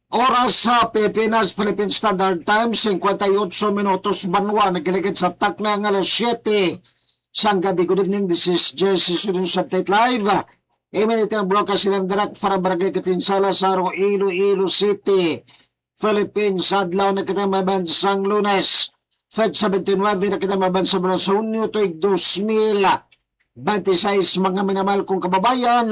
Oras sa Pilipinas, Philippine Standard Time, 58 minutos banwa, nagiligid sa takna ng alas 7 sang gabi. Good evening, this is Jesse Students Update Live. Iminit ang broadcast silang direct para Barangay Katinsala sa Iloilo City, Philippines. Adlaw na kita mabansang Lunes, Fed 17 na kita mabansang sa Hunyo tuig 2026. Mga minamahal kong kababayan,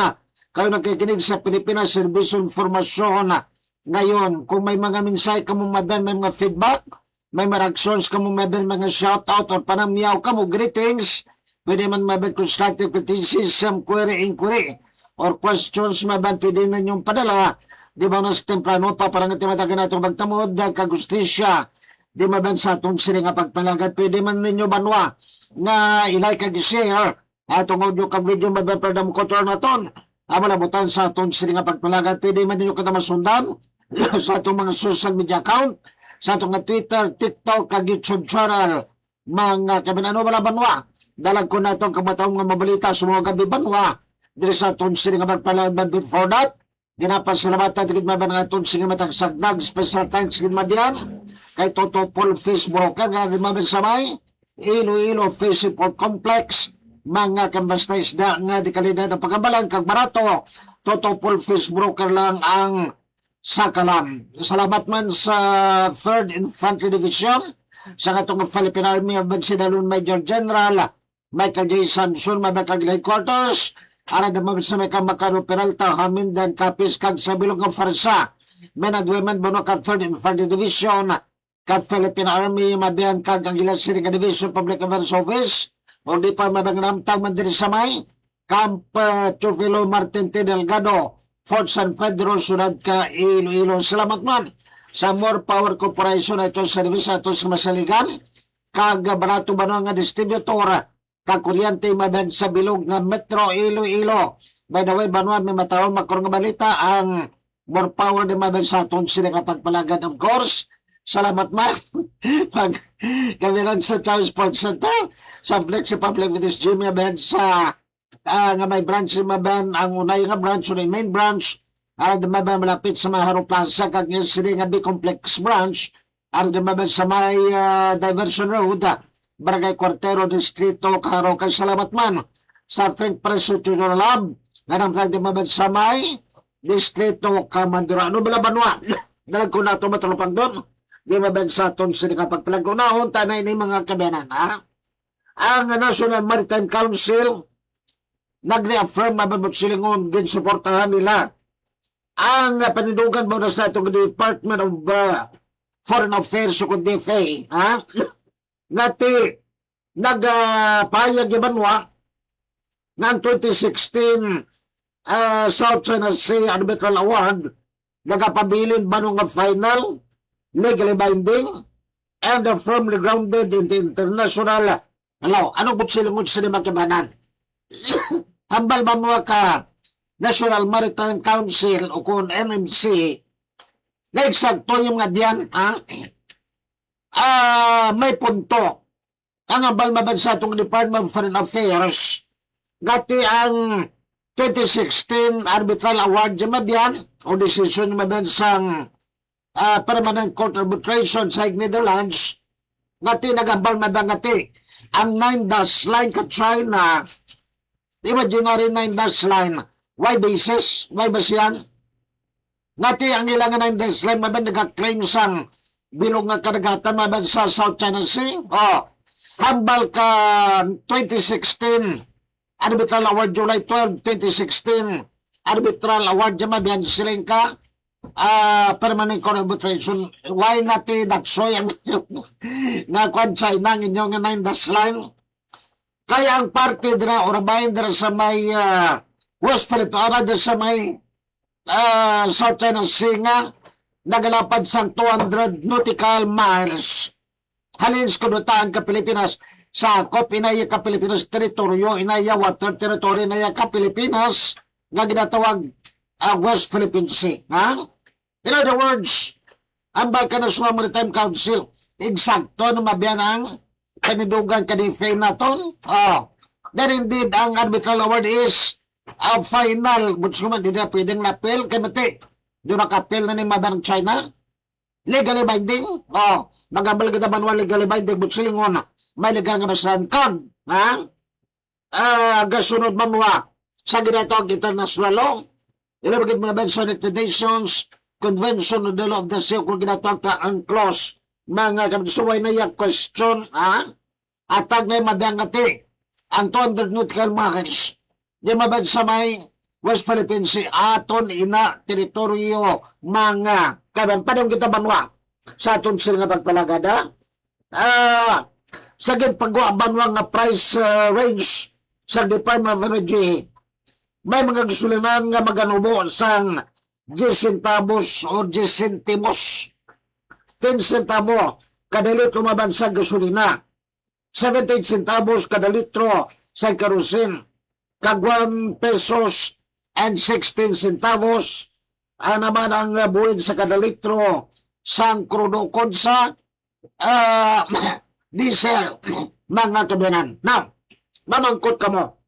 kayo nakikinig sa Pilipinas Service Informasyon. Ngayon, kung may mga mensahe ka mong maben, may mga feedback, may mga reactions ka mong maben, mga shoutout or panamyaw ka mo, greetings, pwede man maben constructive criticism, query, inquiry, or questions maben, pwede na niyong padala. Di ba nas temprano pa, parang timatagan natin magtamod, kagustisya, di maben sa atong sila nga pagpalagad, pwede man ninyo banwa na ilike kag share atong audio kag video maben para mo kontrol naton. Malabutan sa atong sila nga pagpalagad, pwede man ninyo kada masundan sa atong mga social media account, sa atong nga Twitter, TikTok, kag YouTube channel, mga kabinano wala banwa. Dalag ko na itong kamatawang nga mabalita sa mga gabi banwa, diri sa atong sila nga pagpalagad. Before that, ginapasalamatan tigid maban nga atong sila matagsagdag, special thanks gid madiyan kay Toto Paul Fish Broker nga maban sa may Iloilo Fish Import Complex, mga kambasta isda nga di kalidad ng pagkambalan kag barato. Toto Paul Fish Broker lang ang sakalam. Salamat man sa 3rd Infantry Division sa katong Philippine Army of Bagsidalon Major General Michael J. Samson, Mabakag Headquarters, ara naman sa may Kamakaro Peralta, Hamindan, Kapis, kag sa bilog ng Farsa, men and women, bono ka 3rd Infantry Division, ka Philippine Army, mabihan kag ang ilang Siriga Division, Public Affairs Office, o di pa mabangnamtang man din sa may Camp Chufilo Martin T. Delgado, Fort San Pedro, sunod ka Iloilo. Salamat man sa More Power Corporation na itong service na itong masaligan. Kag barato ba nga distributor, kag kuryente maben sa bilog nga Metro Iloilo. By the way, banwa may matawang makurang balita ang More Power din maben sa itong sila nga pagpalagan. Of course, salamat man. Pag kami lang sa Chow Sports Center, sa Flexi Public with this gym maben sa nga may branch maban ang unay nga branch, unay main branch ara maban malapit sa Maharo Plaza kag sila nga B-complex branch ara maban sa may Diversion Road, Barangay Cuartero, Distrito Caro. Kay salamat man sa Frank Preso Tutorial Lab nga namtag maban sa may Distrito Kamandura. Ano bala banwa dalag ko nato matulupang doon di maban sa aton sila nga pagpalagunahon tanay ni mga kabayanan. Ang National Maritime Council nag-reaffirm mababot silingon din suportahan nila ang panindugan mo na sa itong Department of Foreign Affairs o kung DFA ngati nagpahayag ibanwa ng 2016 South China Sea Arbitral Award nagapabilin ba nga final legally binding and firmly grounded in the international law. Anong butsilingon sa lima kibanan? Hambal ba mo ka National Maritime Council o kung NMC na eksakto yung nga diyan may punto ang hambal mabag sa itong Department of Foreign Affairs gati ang 2016 Arbitral Award yung mabiyan o decision yung mabiyan sa Permanent Court Arbitration sa Netherlands gati nagambal mabag gati ang 9-dash line ka China. Imaginary 9-dash line. Why basis? Why ba siyan? Ngati ang ilang 9-dash line maban nag-claim sang bilog nga karagatan maban sa South China Sea. Hambal ka 2016 Arbitral Award July 12, 2016 Arbitral Award yung mabihan siling ka Permanent Court Arbitration. Why nati daksoy ang nga kwan China ng inyong 9-dash line? Kaya ang parte dira or bayan dira sa may West Philippines, dira sa may South China Sea nga nagalapad sang 200 nautical miles. Halin sa kudutaan ka Pilipinas sa akop inaya ka Pilipinas teritoryo, inaya water territory, inaya ka Pilipinas nga ginatawag West Philippine Sea. In other words, ang Balkan National Maritime Council, eksakto na mabiyan ang panidugan ka-DFA naton. Then indeed, ang arbitral award is final. Buts ko man, hindi na pwedeng napil. Kaya mati, Doon nakapil na ni Madam China. Legally binding. Oh, magambal kita banwa legally binding. But silingon, may legal nga basahan kag. Ha? Gasunod banwa sa ginatawag international law. Ilabagit mga Benson Nations Convention of the Law of the Sea kung ginatawag ka UNCLOS. Mga kamisuway na yung question, ha? Atag na yung mabiyangati ang 200 nautical miles. Di mabansa may West Philippine Sea aton ina teritoryo mga kaban. Padong kita banwa sa aton sila nga pagpalagada. Sa pagwa banwa nga price range sa Department of Energy, may mga gusulinan nga maganubo sang 10 centavos o 10 centimos. 10 centavo kada litro mabansang gasolina. 17 centavos kada litro sa kerosene. Kag 1 pesos and 16 centavos naman ang buwid sa kada litro sang crudo konsa diesel mga kabinan. Now, mamangkot ka mo.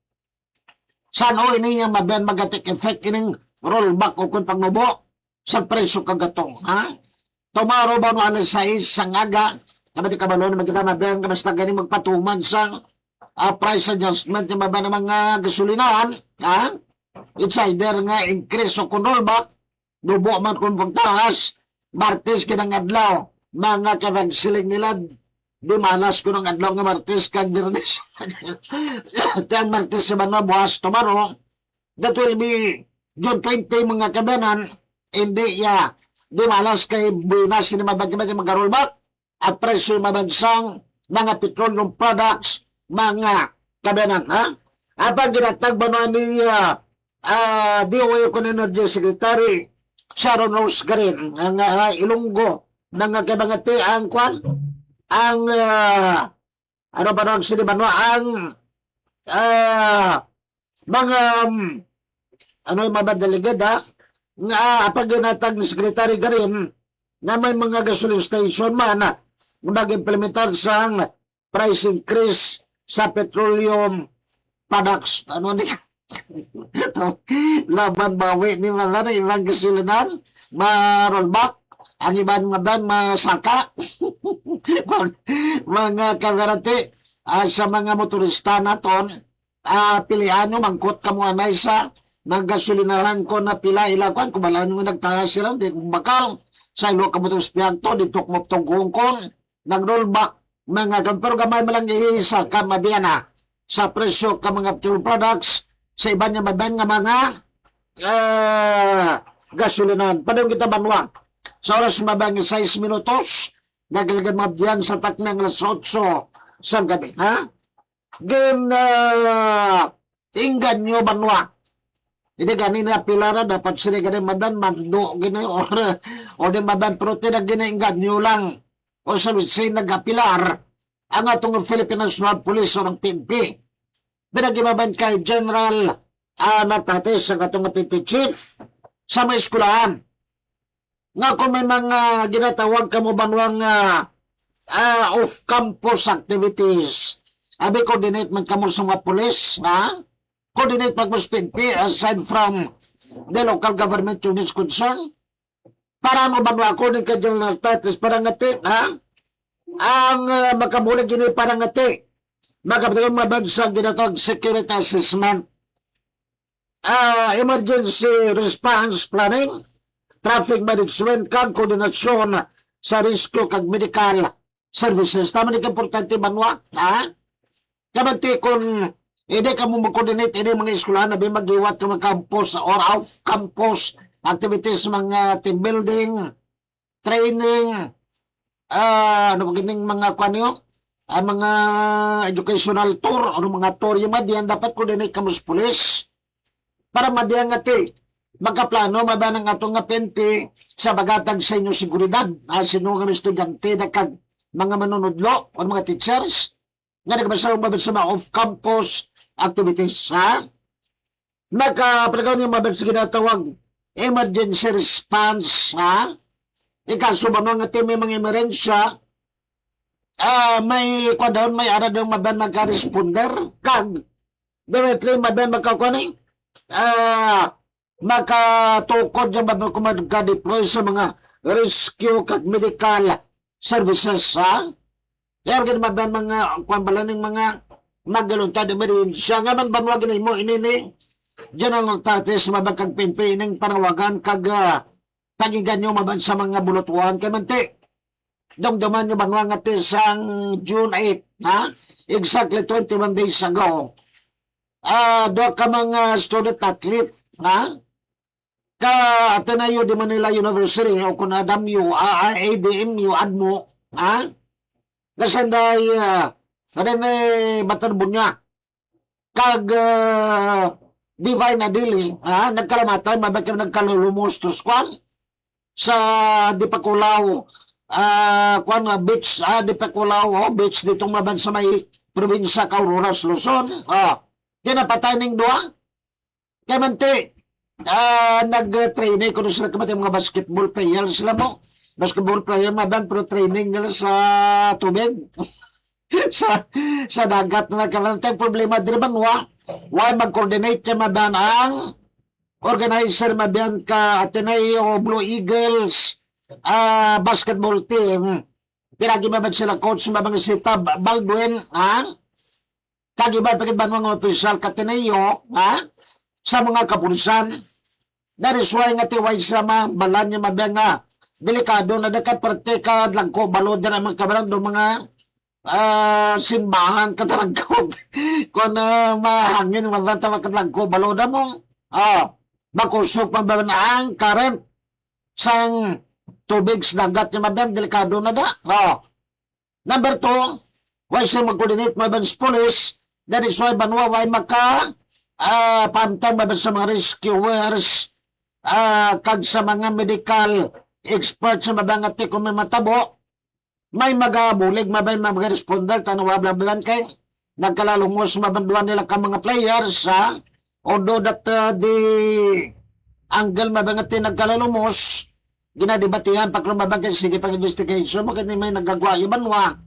Saan o niya mabiyan magatik effect ining rollback o kung pagnubo sa presyo kagatong. Ha? Tomorrow ba no alas 6 sang aga, kapag kabalo naman kita mabiyan ka basta ganing magpatuman sa price adjustment yung mabiyan ng mga gasolinahan. Ha? It's either nga increase o kung rollback, dubo man kung pagtaas, Martes kinang adlaw, mga kavagsiling nila, di malas ko ng adlaw nga Martes kag Birnes. Tiyang Martes sa mga buwas tomorrow, that will be June 20 mga kabanan, hindi di malas kay buinas ni mabagimag mga rollback, at presyo mabansang mga petroleum products, mga kabanan. Ha? Apag ginatag ba na ni DOA ko Energy Secretary Sharon Rose Garin, ang Ilonggo, mga kabangati ang kwan, ang ano ba nang sinibanwa ang mga ano yung mga delegada nga pag ginatag ni Secretary Garin na may mga gasoline station man na mag-implementar sa price increase sa petroleum products. Ano ni laban bawi ni mga ibang gasolinan ma-rollback ang ibang mga dan masaka mga kagarati sa mga motorista naton pilihan nyo mangkot ka mo anay sa ng gasolinahan ko na pila ilakwan kung bala nyo nagtaas sila di bakal sa ilo ka motorista dito kumuptong kungkong nag-rollback mga pero gamay malang iisa ka mabiyana sa presyo ka mga petrol products sa iba niya maban nga mga gasolinan. Padong kita banwa. Sa oras mabang 6 minutos, nagalagan mabdiyan sa taknang alas 8 sa gabi. Ha? Inggan nyo banwa. Hindi ganina pilara, dapat sila ganun maban, mando, gini, or di maban, pero tinag-inggan nyo lang. O sa sila nagapilar, ang atong Philippine National Police o ng PNP. Binagibaban kay General Natates ang atong PNP Chief sa mga eskulahan. Nga kung may mga ginatawag ka mo banwang off-campus activities, abi coordinate man kamo sa mga pulis, ha? Coordinate pag mas PNP aside from the local government units concerned. Para mo banwa according kay General Natates parangati, ha? Ang makabulig gini parangati. Magkapatid mga bansang ginatawag security assessment, emergency response planning, traffic management, kag koordinasyon sa risko kag medical services. Tama ni importante banwa, ha? Kamanti kung hindi ka mo mag-coordinate, hindi mga eskwelahan na magiwat ka mga campus or off-campus activities, mga team building, training, ano ba gining mga kanyo? Mga educational tour o mga tour yung madiyan dapat coordinate ka mo sa police para madiyan nga ti magkaplano mabanang atong nga PNP sa bagatag sa inyong seguridad sino nga estudyante na kag mga manunudlo o mga teachers nga nagbasaw sa mga off-campus activities, ha? Nagkapalagaw niyo mabag sa ginatawag emergency response, ha? Ikaso ba nga ti may mga emerensya, may kwadahon may ara daw maban magka-responder kag directly maban magkakuaning makatukod yung mga kumag-deploy sa mga rescue kag medical services, ha? Kaya rin mga kwambala ng mga magaluntad emerensya nga man banwag na mo inini General Tatis mabagkag pinpining panawagan kag tagigan nyo maban sa mga bulutuan kay manti dumduman nyo banwag nga tisang June 8, ha? Exactly 21 days ago. Do ka mga student athlete, ha? Ka Ateneo de Manila University o kung ADMU ADMO, ha? Kasanday Batar Bunya kag Divine Adili, ha? Nagkalamatay mabakit nagkalulumos tuskwan sa Dipakulaw kwan nga beach, Dipakulaw beach ditong maban sa may probinsya Kaururas, Luzon. Tinapatay ning duwa kay manti nag-training kuno sila kamatay mga basketball players sila mo. Basketball player maban pero training nila sa tubig. sa dagat na kamantay problema diri banwa. Why mag-coordinate ka maban ang organizer maban ka Ateneo Blue Eagles basketball team. Pinagi maban sila coach maban si Tab Baldwin, ha? Kagiban pagit banwa nga official ka Ateneo, ha? Sa mga kapulisan. That is why nga tiway sa mga balan niya maban nga delikado na dakat parte ka langko balod na mga kabarang do mga simbahan katalagkog kung mahangin mabanta makatalagko balod mo makusok mababan ang current sang tubig sa dagat niya maban delikado na da. Number 2, why siya mag-coordinate maban sa police. That is why banwa why maka pamtang maban sa mga rescuers kag sa mga medical experts sa mabangati kung may matabo, may magabulig, may mag-responder, tanawablaban kay nagkalalungos mabanduan nila ka mga players, ha? Although that the angle mabangati nagkalalungos, ginadibatihan, paklumabang kay sige pang-investigation, mo kaya may nagagwa, ibanwa,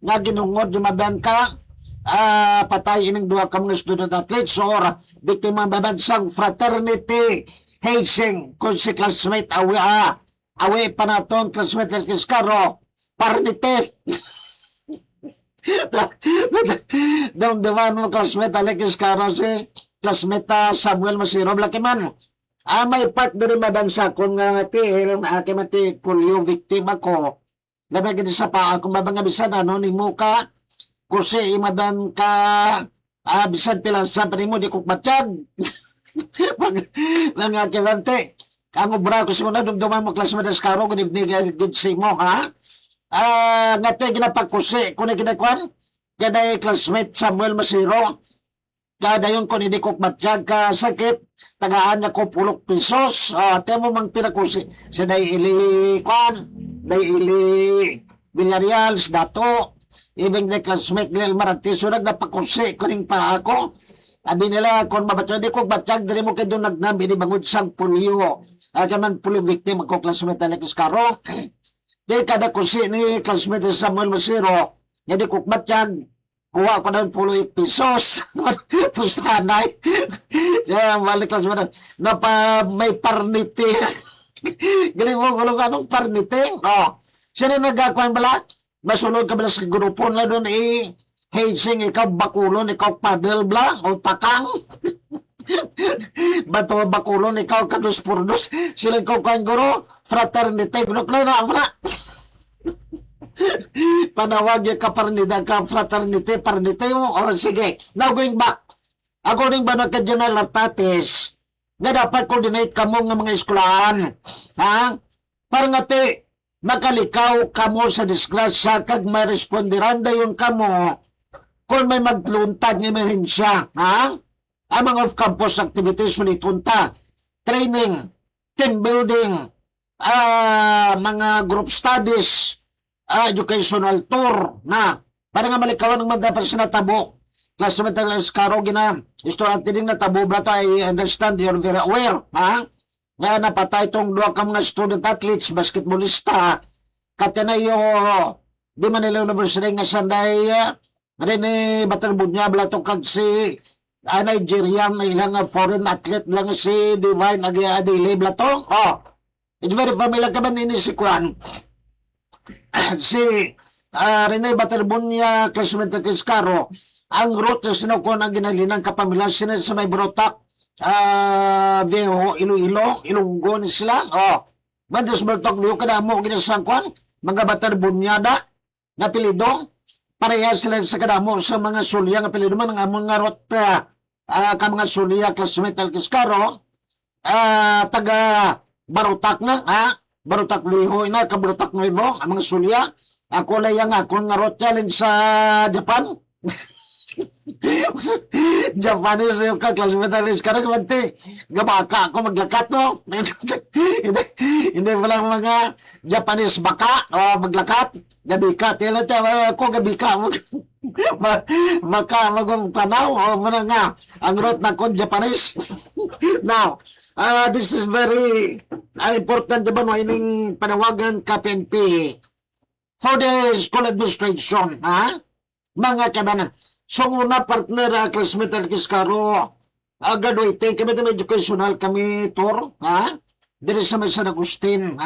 nga ginungod, yumaban ka, patay ining duha ka mga student athletes or biktima babansang fraternity hazing kung si classmate awi pa naton classmate Alkis Caro parnite damdaman mo classmate Alkis Caro si classmate Samuel Masiro Blakiman may part na rin mabansa kung mati polio victim ako labi kita sa paa kung mabangabisan ano ni Muka kasi imadan ka bisan pilansa pa ni mo di kukbatsyag mga kibante ang obra ko siguro dumduman mo classmate Ascaro good evening good say mo, ha? Ngate ginapagkusi kung kinakwan kada classmate Samuel Masiro kada yun kung hindi ko matjag ka sakit tagaan niya ko pulok pesos temo mang pinakusi sa day ili kwan day ili Villarreal dato even the classmate Lil Marantiso nagnapakusi kuning pa ako abi nila kung mabatyo di ko batjag diri mo kay doon nagnambi ni bangod sang polio kaman polio victim ako classmate Alexis Caro di kada kusi ni classmate Samuel Masiro hindi ko batjag kuha ko na polio pesos pustanay siya balik classmate na pa may parnite galing mo kung anong parnite siya na nagkakuan bala masulod ka bala sa grupo na doon hazing, ikaw bakulon, ikaw paddle bla, o takang. Bato bakulon, ikaw kadus-purdos. Sila ikaw kang guro, fraternity. Gunok na na, panawag yung kaparnida ka, fraternity, parnity mo. O sige, now going back. According ba na ka General Tatis, na dapat coordinate ka mo ng mga eskwelahan. Ha? Parang ati, makalikaw kamo sa disgrasya kag may respondiran dayon kamo kung may magluntad ng emerensya, ha? Ang mga off-campus activities ulit punta, training, team building, mga group studies, educational tour, na para nga malikawan ng mga dapat sa natabo. Classmate Ascaro, estudyante din natabo, but I understand you're very aware, ha? Nga napatay itong dua ka mga student athletes, basketballista, Ateneo de Manila University nga sanday rin Batar Bunya, Blato kag si Nigerian na ilang foreign athlete lang si Divine Adili Blatong. Oh, it's very familiar ka ba nini si Kwan? Si Rene Baterbunya, classmate ng Kiscaro, ang route na sinukon ang ginalinang kapamilang sinad sa may Brotak, Viejo, Iloilo, Ilonggo ni sila. Oh, Bandas Brotak Viejo, kada mo ginasang Kwan, mga Baterbunyada, na pilidong, pareha sila sa kadamo sa mga sulya nga pilidong man ang among nga route ka mga sulya, classmate ng Kiscaro, taga Barutak na, Barutak Viejo na, ka Barutak Nuevo, ang mga sulya. Ako lang yung ako nga road challenge sa Japan. Japanese yung kaklasmetalis ka rin kumante. Gabaka ako maglakat no. Hindi walang mga Japanese baka o maglakat. Gabika. Tila tayo ako gabika. Baka magpanaw o muna nga ang road na ko Japanese. Now, this is very important diba no ining panawagan ka PNP for the school administration, mga kabanan. So, una partner, classmate ng Kiscaro, graduating kami ng educational kami tour, Dili sa may San Agustin,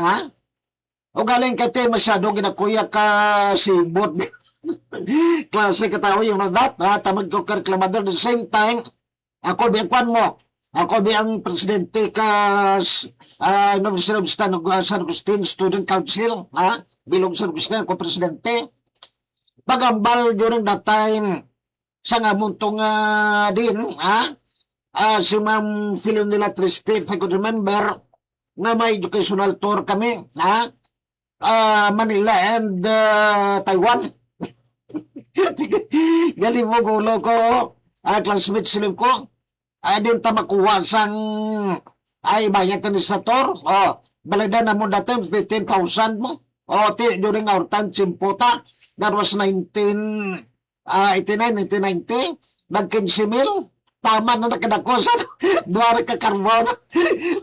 O galing ka te, masyado ginakuya ka si Bot. Klase ka tao yung that, tamad ko ka reklamador. At the same time, ako biyangkwan mo. Ako biyang presidente ka University of San Agustin Student Council, Bilog San Agustin, ako presidente. Pagambal during that time, sa nga muntong din, si Ma'am Filonila Triste, if I could remember, nga may educational tour kami, Manila and Taiwan. Galing mo gulo ko, classmate silang ko, din ta makuha sang ay bayad ni sa tour. Balada na mo dati 15,000 mo. During our time, Chimpota, that was 1989, 1990, nag-15 mil. Tama na nakadako sa duwari ka karbon.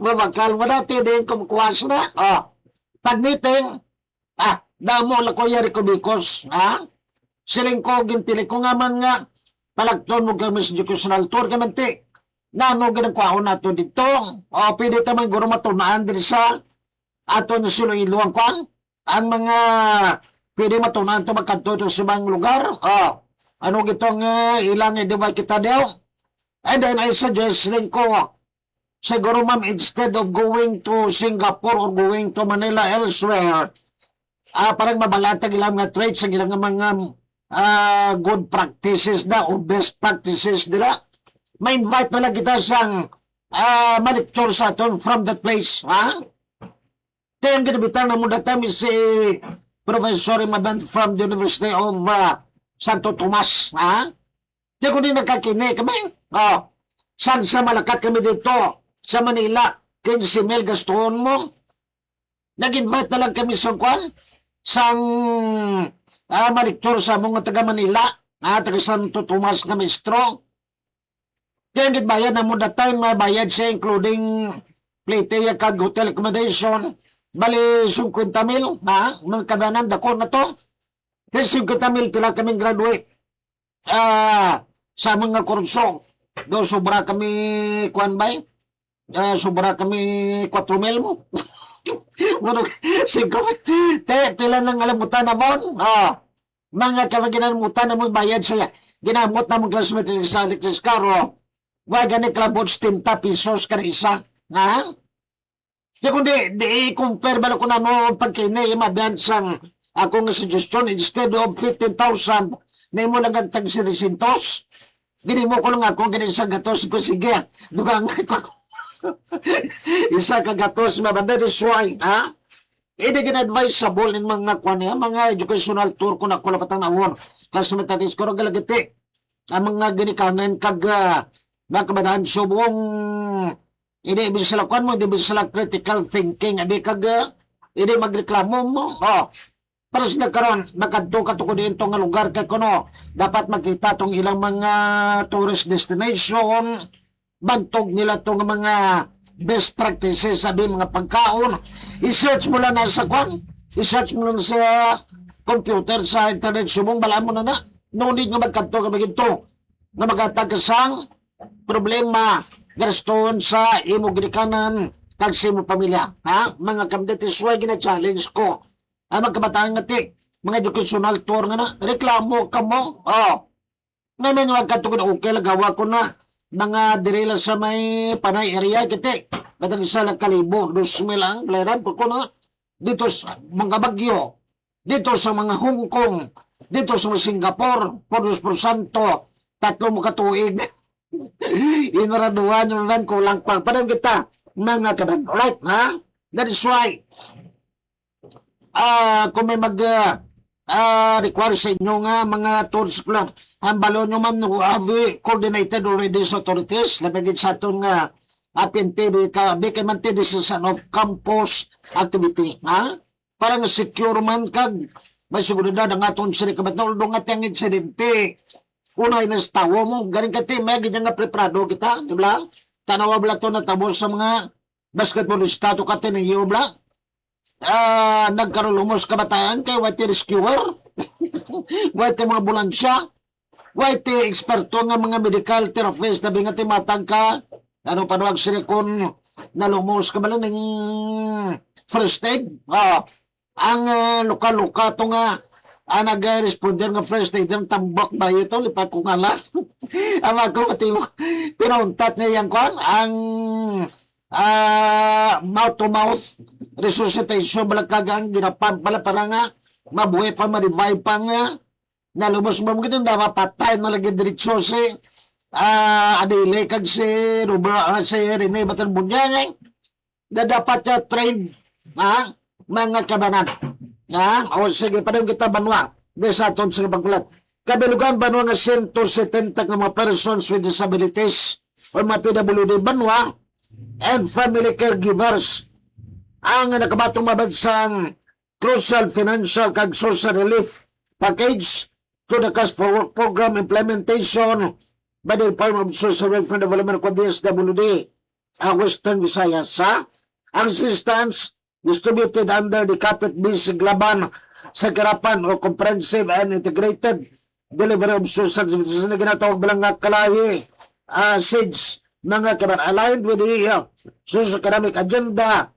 Mabakal mo dati din kumukuha na. Pag-meeting, damo la ko yari ko bikos, siling ko, ginpili ko nga man nga, palagton mo kami sa educational tour kamanti. Nano ginagkwao na to dito. Pwede tamang guro matunaan din sa ato na silo iluang kwan. Ang mga pwede matunaan to magkanto to sa mga lugar. Ano gitong ilang i-divide kita daw. And then I suggest rin ko, siguro ma'am, instead of going to Singapore or going to Manila elsewhere, parang mabalatag ilang mga traits, ang ilang mga good practices na o best practices nila. Ma-invite pala kita sang ma-lecture sa aton from that place. Tayang ginabitan na mo that time is si Professor Imaban from the University of Santo Tomas. Di ko din nagkakini kami. Saan sa malakat kami dito sa Manila, 15 mil gastuhon mo. Nag-invite na lang kami sa kwan, sang ma-lecture sa mga taga Manila, taga Santo Tomas na maestro. Kaya bayad na mo that time, bayad siya including plate, card, hotel accommodation, bali 50 mil, mga kabanan, dako na to. Kasi 50 mil, pila kaming graduate sa mga kurso. Do sobra kami, kuan bay? Sobra kami 4 mil mo. Pila lang alamutan na mo. Mga kabaginamutan na mo, bayad siya. Ginamot na mong classmate sa Alexis Caro. Wag ganit labot 10 pesos ka isa. Di kundi, i-compare ba ko na mo pagkini, mabihan sang akong suggestion, instead of 15,000, na mo lang ang tag 600. Gini mo ko lang ako, gini sa gatos ko, sige, dugang ko. Isa ka gatos, mabanda, this why, Hindi gina-advisable in mga kwan mga educational tour ko na kulapatang nawon. Klasumetatis ko, galagiti. Ang mga ginikanan kag nakabadaan subong hindi bisa sila kwan mo, hindi bisa sila critical thinking, hindi kag hindi magreklamo mo. Para sila karon nakadto ko din itong lugar kay kuno dapat makita tong ilang mga tourist destination, bantog nila tong mga best practices sabi mga pagkaon. I-search mo lang na sa kwan, i-search mo lang sa computer, sa internet, subong bala mo na no need nga magkanto ka magito nga magatagasang problema gaston sa imo gidikanan kag sa imo pamilya. Ha? Mga kamdete, suway gina-challenge ko. Mga kabataan nga ti, mga educational tour nga na, reklamo ka mo. Namin nga katugod, okay lang gawa ko na mga dirila sa may panay area kiti. Batang isa lang kalibo, 2,000 lang, leran po ko na. Dito sa mga Bagyo, dito sa mga Hong Kong, dito sa mga Singapore, Puros por Santo, 3 mo katuig. Inaraduhan yung ran, kulang pa. Padang kita, mga kaban. Alright, ha? That is why, kung may require sa inyo nga mga tours ko lang, ang balo nyo man have coordinated already sa authorities, lapagin sa itong PNP, bigay man this is an off-campus activity, ha? Parang secure man kag, may seguridad ang aton sila kabatol, doon nga tiyang insidente, unay na sa tawo mo, galing ka ti, may ganyan nga preparado kita, di ba? Tanawa bala to na tabos sa mga basketballista to ka tiniyo bala. Nagkaroon lumos kabataan kay white rescuer, white mga bulansya, white eksperto nga mga medical therapist na bingati matang ka, ano panuwag sila kung nalumos ka ba ng first aid. Ang luka-luka to nga nag-responder nga first aid ang tambak ba ito, lipat ko nga lang. Ang ako mo, pinauntat niya yan kwan, ang mouth-to-mouth resuscitation balakagang ginapan pala para nga mabuhay pa, ma-revive pa nga nalubos mo mga na mapatay na lagi diretso si adili kag si Rene Batalbunyang na dapat siya train mga kabanan o sige pa rin kita banwa de sa aton sa pagkulat kabilugan banwa nga 170 nga mga persons with disabilities o mga PWD banwa and family caregivers ang nakabatong mabagsang crucial financial kag social relief package to the cash for work program implementation by the Department of Social Welfare Development of DSWD Western Visayas ang assistance distributed under the Kapit Basic Laban sa Karapan o Comprehensive and Integrated Delivery of Social Services na ginatawag bilang nga kalahi SIDS mga kaban aligned with the socio-economic agenda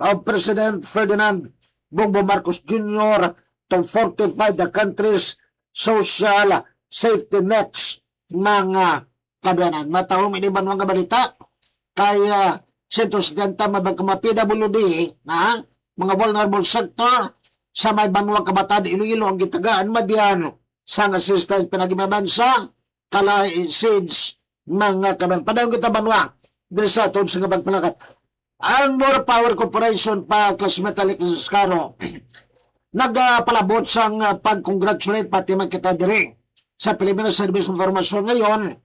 of President Ferdinand Bongbong Marcos Jr. to fortify the country's social safety nets mga kabanan. Matawang iniban mga balita kaya 170 mabagkama PWD mga vulnerable sector sa may banwang kabataan Iloilo ang gitagaan mabyan sang assistance pinagimabansa kala SIDS mga kabanan. Padang kita banwa dili sa aton sa pagpalakat ang More Power Corporation pa Class Metallic Scaro nagpalabot sang pag-congratulate pati man kita diri sa Philippine Service of Information ngayon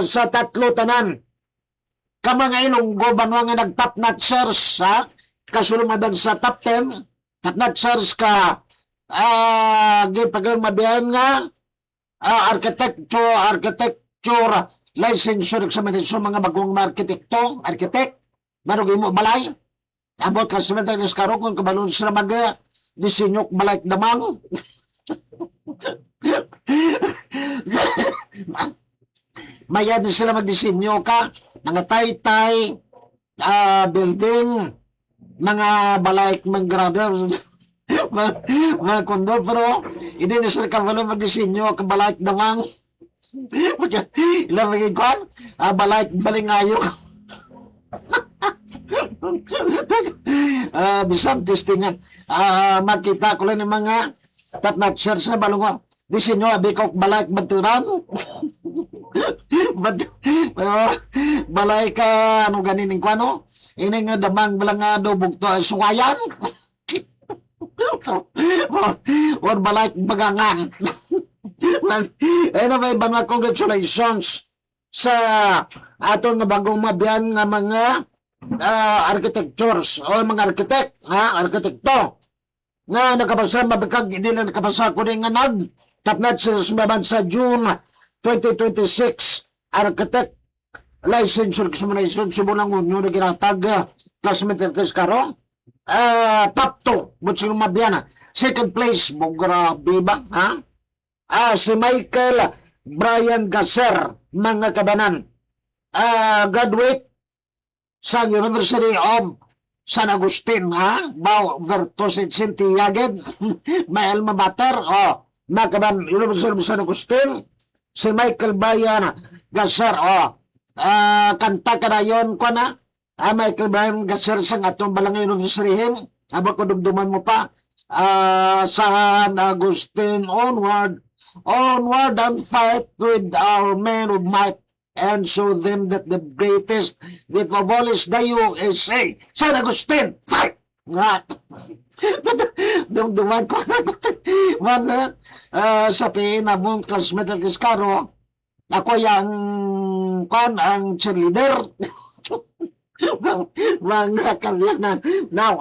sa tatlo tanan ka mga Ilonggo banwa nga nag-top notchers kasulungadan sa top 10 top notchers ka gipagang mabiyan nga architecture licensure examination mga bagong arkitekto marugay mo balay abot ka sa mental skaro kung kabalon sila disenyok balay damang mayad sila magdisenyo ka mga taytay building mga balay mag-grader mga kondo pero hindi na sila kabalon magdisenyo ka balay damang ilang magiging kwan balay balingayo bisan testingan makita ko lang ng mga top notchers na balong disenyo abikok balay banturan balay ka ano ganin ko ano ini nga damang balangado bugto suwayan or balay bagangan may mga congratulations sa aton nga bagong mabiyan nga mga architectures o mga arkitekto nga nakapasa mabagkag hindi na nakapasa ko rin nga top-notch sa June 2026 architect licensure examination subunang unyo na ginatag classmate karo top 2 but sila mabiyan second place mo grabe ba si Michael Brian Gasser mga kabanan graduate sa University of San Agustin, ha? Bao Vertus et Santiago, may alma mater, nakaban University of San Agustin, si Michael Bayan Gasser, kanta ka na yun ko na, Michael Bayan Gasser sa atong balang University, habang ko dumduman mo pa, San Agustin onward and fight with our men of might and show them that the greatest gift of all is the USA. San Agustin, fight! Nga. Dumduman ko na. Man, sabihin na mong classmate ng Kiskaro, ako yung ang cheerleader. Mga kalyanan. Now,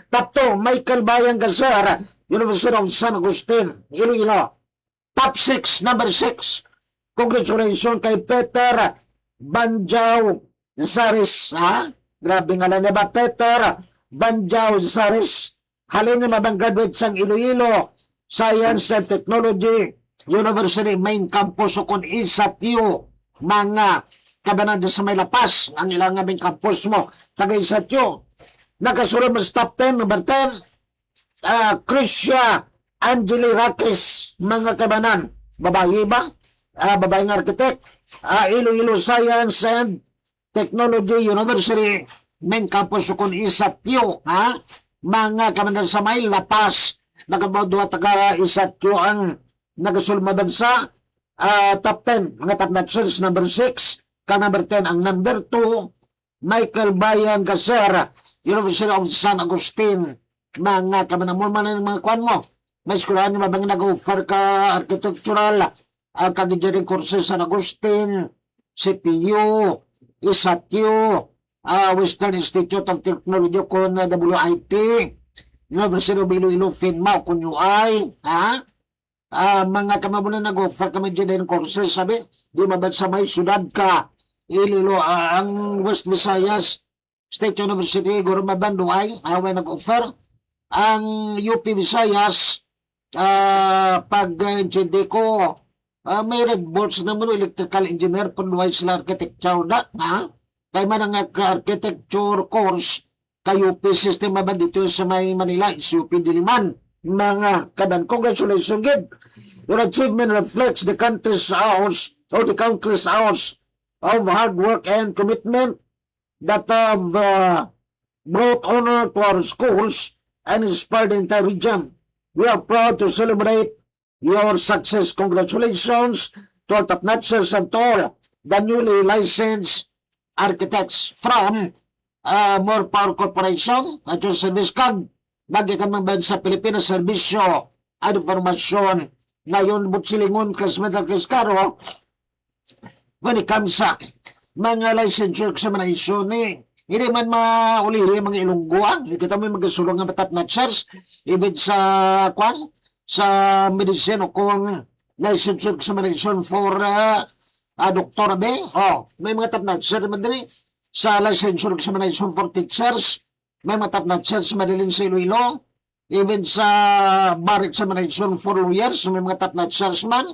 top 2, Michael Bayan Gasser, University of San Agustin, Iloilo. Top 6, number 6. Congratulations kay Peter Banjao Zaris. Grabe nga lang ba, Peter Banjao Zaris. Halin na mabang graduate sang Iloilo Science and Technology University Main Campus o kung isatyo mga kabanan sa may lapas ang ilang aming campus mo. Taga isatyo. Nakasunod mo sa top 10, number 10. Krisha Angeli Rakis, mga kabanan. Babae ba? Babaeng architect, Iloilo Science and Technology University, main campus kung isatyo, mga kamandan sa may lapas, nakabaudwa taga isatyo ang nagasulmadan sa top 10, mga top notches, number 6, ka number 10, ang number 2, Michael Bayan Gasser, University of San Agustin, mga kamandan mo man ang mga kwan mo, may skulahan nyo mabang nag-offer ka architectural, kagigering courses San Agustin, CPU, ISATU, Western Institute of Technology kung WIT, University of Iloilo, FINMA, kung UI, mga kamabunan nag-offer kami dyan courses, sabi, di mabad sa may sudad ka, Iloilo, ang West Visayas State University, Goro Mabanduay, away nag-offer, ang UP Visayas, pag-GD ko, may red boards na mo electrical engineer panuway sila architecture na, kay man ang architecture course kay UP system ba dito sa may Manila, UP Diliman, mga kaban. Congratulations, gid. Your achievement reflects the countless hours of hard work and commitment that have brought honor to our schools and inspired the entire region. We are proud to celebrate your success. Congratulations to our top notches and to all the newly licensed architects from More Power Corporation at yung service card. Lagi kami sa Pilipinas Servisyo at Informasyon. Ngayon, butsilingon Klasmetal Kiskaro, when it comes sa mga licensure sa mga isyo ni hindi man mauliri mga ilungguan. Kita mo yung magasulong ng top notches even sa kwan sa medicine o kung licensure sa medicine for doktor be, may mga top notches naman din sa licensure sa medicine for teachers, may mga top notches sa Madilin sa Iloilo, even sa barik sa medicine for lawyers, may mga top notches man,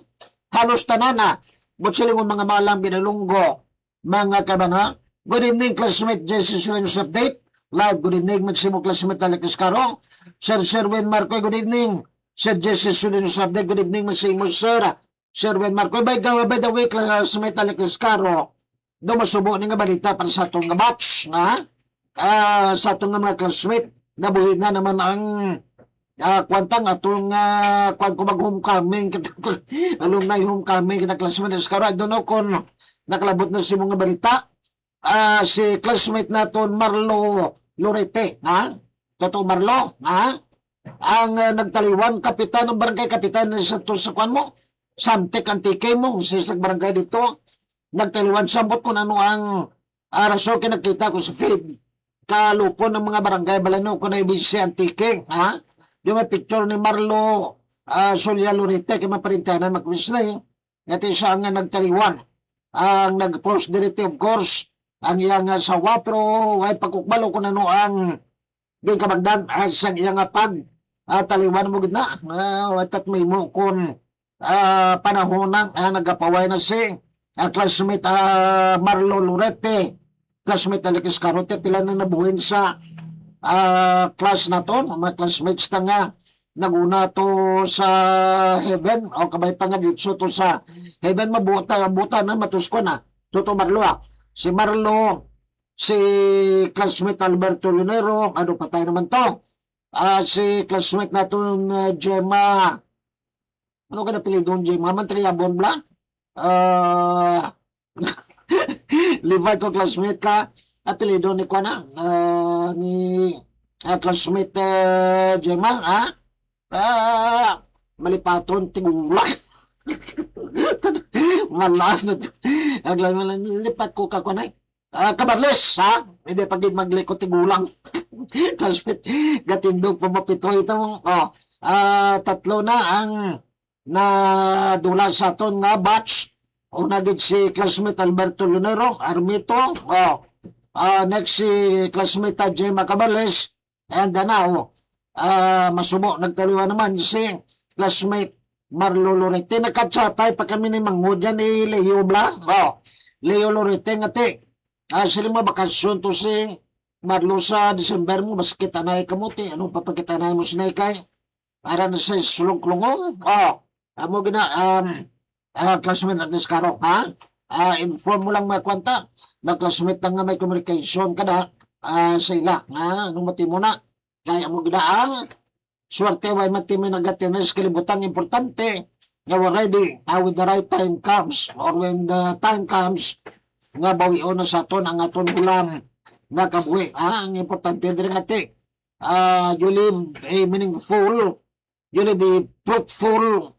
halos tanana, but sila mga malam ginalunggo, mga kabana. Good evening, classmate Jesse News Update, live, good evening, Maximo classmate Alex Caro, Sir Sherwin Marco, good evening, Sir Jesse News Update, good evening, Maximo Sir Sherwin Marco. By the way, classmate Alex Caro, dumasubo ni nga balita para sa atong nga batch, sa atong nga mga classmate, nabuhin na naman ang kwantang atong kwan ko mag-homecoming, alumni homecoming, kita classmate Alex Caro. I don't know kung nakalabot na si mga balita, si classmate naton Marlo Lorete, Totoo Marlo, ang nagtaliwan, kapitan ng barangay, kapitan sa kwan mo, Samtek Antike mo, sa barangay dito, nagtaliwan, sambot ko na ano ang raso, kinakita ko sa feed, kalupon ng mga barangay, balano ko na ibisi Antike, yung may picture ni Marlo Solia Lorete, kaya maparintanan, makabis na ngati siya ang nagtaliwan, ang nag-post direct of course, ang iyang sawa, pero ay pagkukbalo ko na ano ang di kabagdan, sang iyang pag, taliwan mo gina, watat may mo kung panahon nang nagapaway na si classmate Marlo Lorete, classmate Alexis Carote, pila na nabuhin sa class na to, mga classmates na nga, naguna to sa heaven, o kabay pa nga dito to sa heaven, buta na, matusko na, toto Marlo si Marlo, si classmate Alberto Lunero, ano pa tayo naman to, si classmate natin Gemma, ano ka napili doon Gemma, Mantriabon bla, Levi ko classmate ka, apelido ni ko na, ni classmate Gemma, malipaton, tigulak. Malas na to. Lipat ko ka ko na. Kabarles, hindi pagid magliko tigulang. Classmate, gatindog pumapito ito. Tatlo na ang nadula sa aton nga batch. Una gid si classmate Alberto Lunero, Armito. Next si classmate Gemma Cabarles. And now, masubo nagkaliwa naman si classmate Marlo Lorete. Nakatsatay pa kami ni Mangudyan ni Leo Blanc. Leo Lorete nga te. Sila mga bakasyon to si Marlo sa December mo. Mas kita na kamuti. Anong papakita na mo sinay kay? Para na sa sulong-klungong. Amo gina, classmate na Descaro. Inform mo lang mga kwanta. Na classmate na nga may communication kada sa ila. Anong mati mo na? Kaya mo ginaan. Swerte way matimi nagatinas kalibutan importante nga ready with the right time comes or when the time comes nga bawion na sa aton ang aton ulam nga kabuhi. Ang importante diri nga te you live a meaningful, you live a fruitful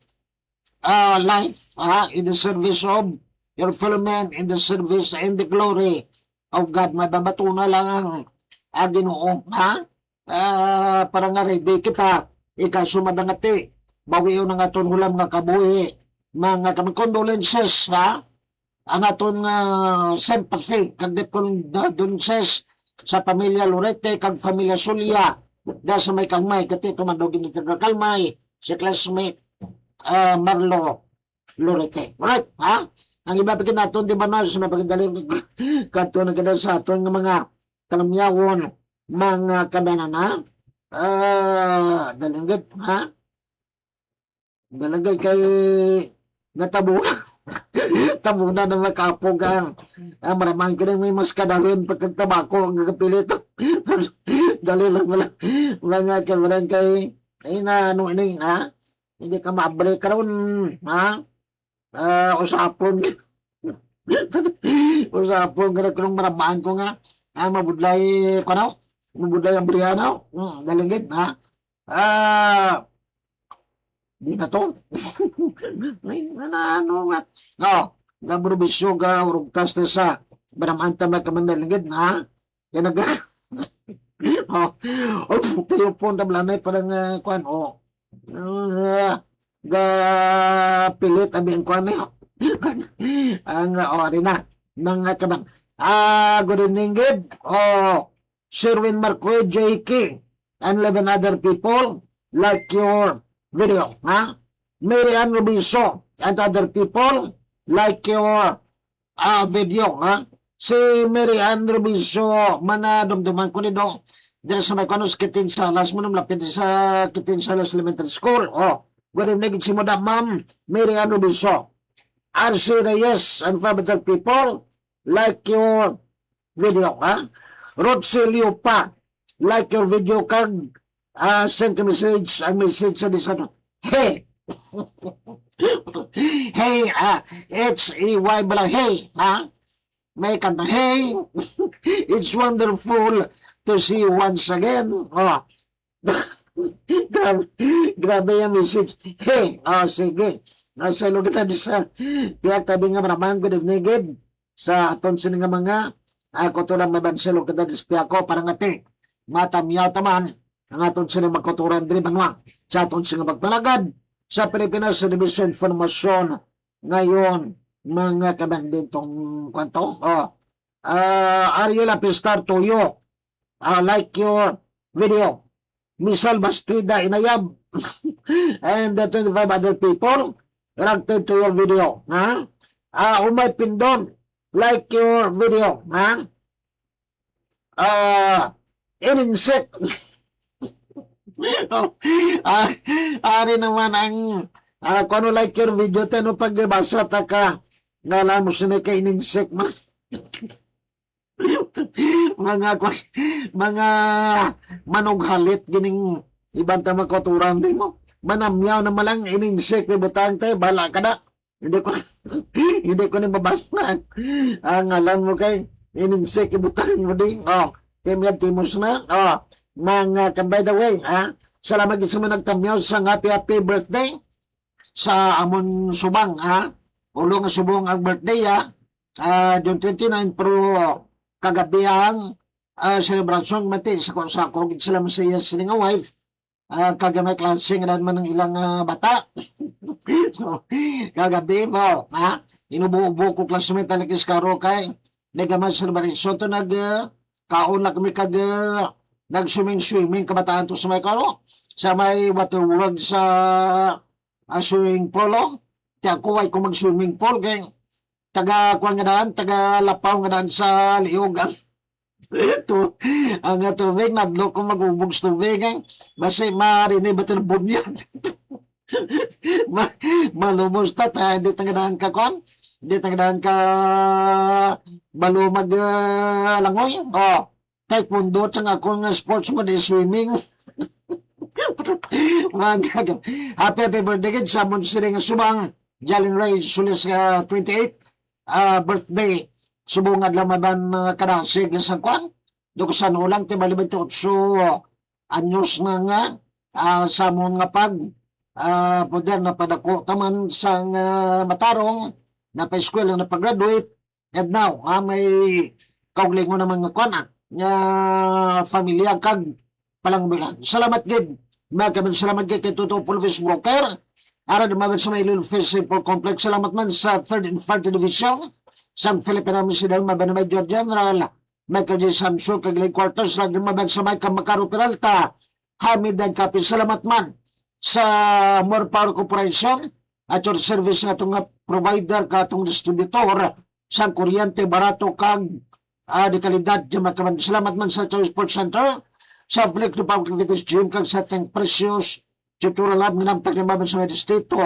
life in the service of your fellow man, in the service and the glory of God. Mababatuna lang ang Ginoo para nga ready kita ikasumada nga ti bawiyo ng aton ulam nga kabuhi mga condolences ang aton sympathy kag condolences sa pamilya Lorete kag pamilya Sulya da sa may kalmay kati tumandog ni kalmay si classmate Marlo Lorete. Right, ang iba pagin naton di ba na sa napagdali kato na kada sa aton nga mga kalamyawon mga kabanana dalanggat dalanggat kay natabo tabo na ng makapog ang maramang ka may mas kadawin pagkagtabako ang gagapilit dali lang wala mga kabarang kay na ano ini hindi ka mabalik karon usapon usapon ka na kung maramang ko nga mabudlay ko na mabudlay ang Briano, dalingit, di na to. Ano nga, gabrubisyo ka, urugtas na sa baramanta magkamandalingit, yan tayo po, tablanay parang, pilit, abing kuan, ang, rin na, mga kabang, good evening, good, Sherwin Marquez, J.K., and 11 other people like your video, Mary Ann Robinson and other people like your video, Si Mary Ann Robinson, manadumduman ko nito, dito sa may kanos Kitin Salas mo nang lapit sa Kitin Salas Elementary School. Good evening, si Madam Ma'am Mary Ann Robinson. R.C. Reyes and 5 other people like your video, Rodcelio pa, like your video kag send a message, ang message sa disano. Hey! Hey, H-E-Y bala, hey, may kanta, hey, it's wonderful to see you once again. Grabe yung message. Hey, sige. Sa lugar sa piyak tabi nga maramang good evening, good. Sa aton sini nga mga ako to lang mabanselo kada dispya ko para ngati matamyaw taman ang aton sini magkuturan diri banwa sa aton sini magpalagad sa Pilipinas sa Division Informasyon ngayon mga kabanditong kwanto. Ariel Apistar Toyo, like your video. Misal Bastida Inayab and the 25 other people reacted to your video. umay pindon, like your video, ha? Ininsik. Ari naman ang kung ano like your video, tano pagbasa ta ka, ngala mo siya ka ininsik, mga manughalit gining ibang tamakaturan din mo. Manamyaw na malang ininsik ni butang tayo, bala ka na. Hindi ko hindi ko ni mabasa. Ang alam mo kay ininsik ni butang mo din. Timyad timos na. Mga by the way, salamat sa mga nagtamyaw sa happy birthday sa amon subang, ulo nga subong ang birthday, June 29, pero kagabi ang celebration mati sa kong sila masaya sining nga wife, kagamay klase nga man ng ilang bata. So, kagabi mo, inubuo ko classmate na nagkiskaro kay nagaman celebration to kaon na kami nag-swimming kabataan to sa may karo sa may water world sa swimming pool. Tiyak ko ay kung mag-swimming pool kay taga-kuwan nga daan, taga-lapaw nga daan sa liog ang tubig, nadlo kung mag-ubog sa tubig basi marinay ba ito ng bunyag malumos ta, hindi tangadaan ka kuwan, hindi tangadaan ka balo mag-langoy, taekwondo, tsang ako nga sports mo, swimming. Happy birthday kid sa mong siring subang Jalen Ray Sulis 28 birthday subong nga lamaban kadasig sa kwan dukusan ulang tibalibay 8 anyos na nga sa mong nga pag poder na padako taman sa matarong na pa-eskwela na pag-graduate and now may kaugling mo naman nga kwan nga familia kag palangbulan. Salamat gid. Magkaman salamat gid kay Toto Pulvis Broker. Ara dumabag sa may Little Fish Simple Complex. Salamat man sa 3rd and 4th Division sa Philippine Army Sidal Mabanamay George General Michael J. Samson Kaglay Quarters. Ra dumabag sa may Kamakaro Peralta Hamid and Kapi. Salamat man sa More Power Corporation at your service na itong provider ka itong distributor sa kuryente barato kag di kalidad. Salamat man sa Choice Sports Center sa Flick to Public Activities Gym kag sa Thank Precious Tutorial Lab minamtag ng baban sa Medistito.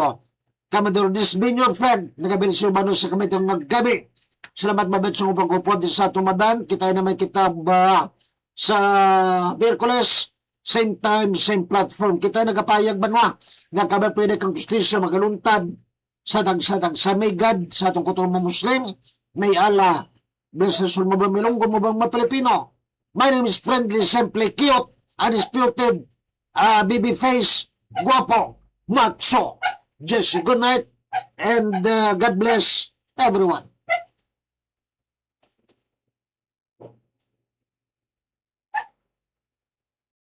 Kamador, this been your friend nagabili sa Urbano sa kami itong maggabi. Salamat mabit sa upang kupod sa tumadan. Kita na may kitab sa Miyerkules, same time, same platform. Kita nagapayag banwa nga kabar pwede kang justisya magaluntad sa tag sa may God sa atong kutulong mga Muslim, may Allah. Blessed mo ba milonggo mo bang mga Pilipino? My name is Friendly, Simply, Cute, Undisputed, baby face, guapo, macho. Jesse, good night, and God bless everyone.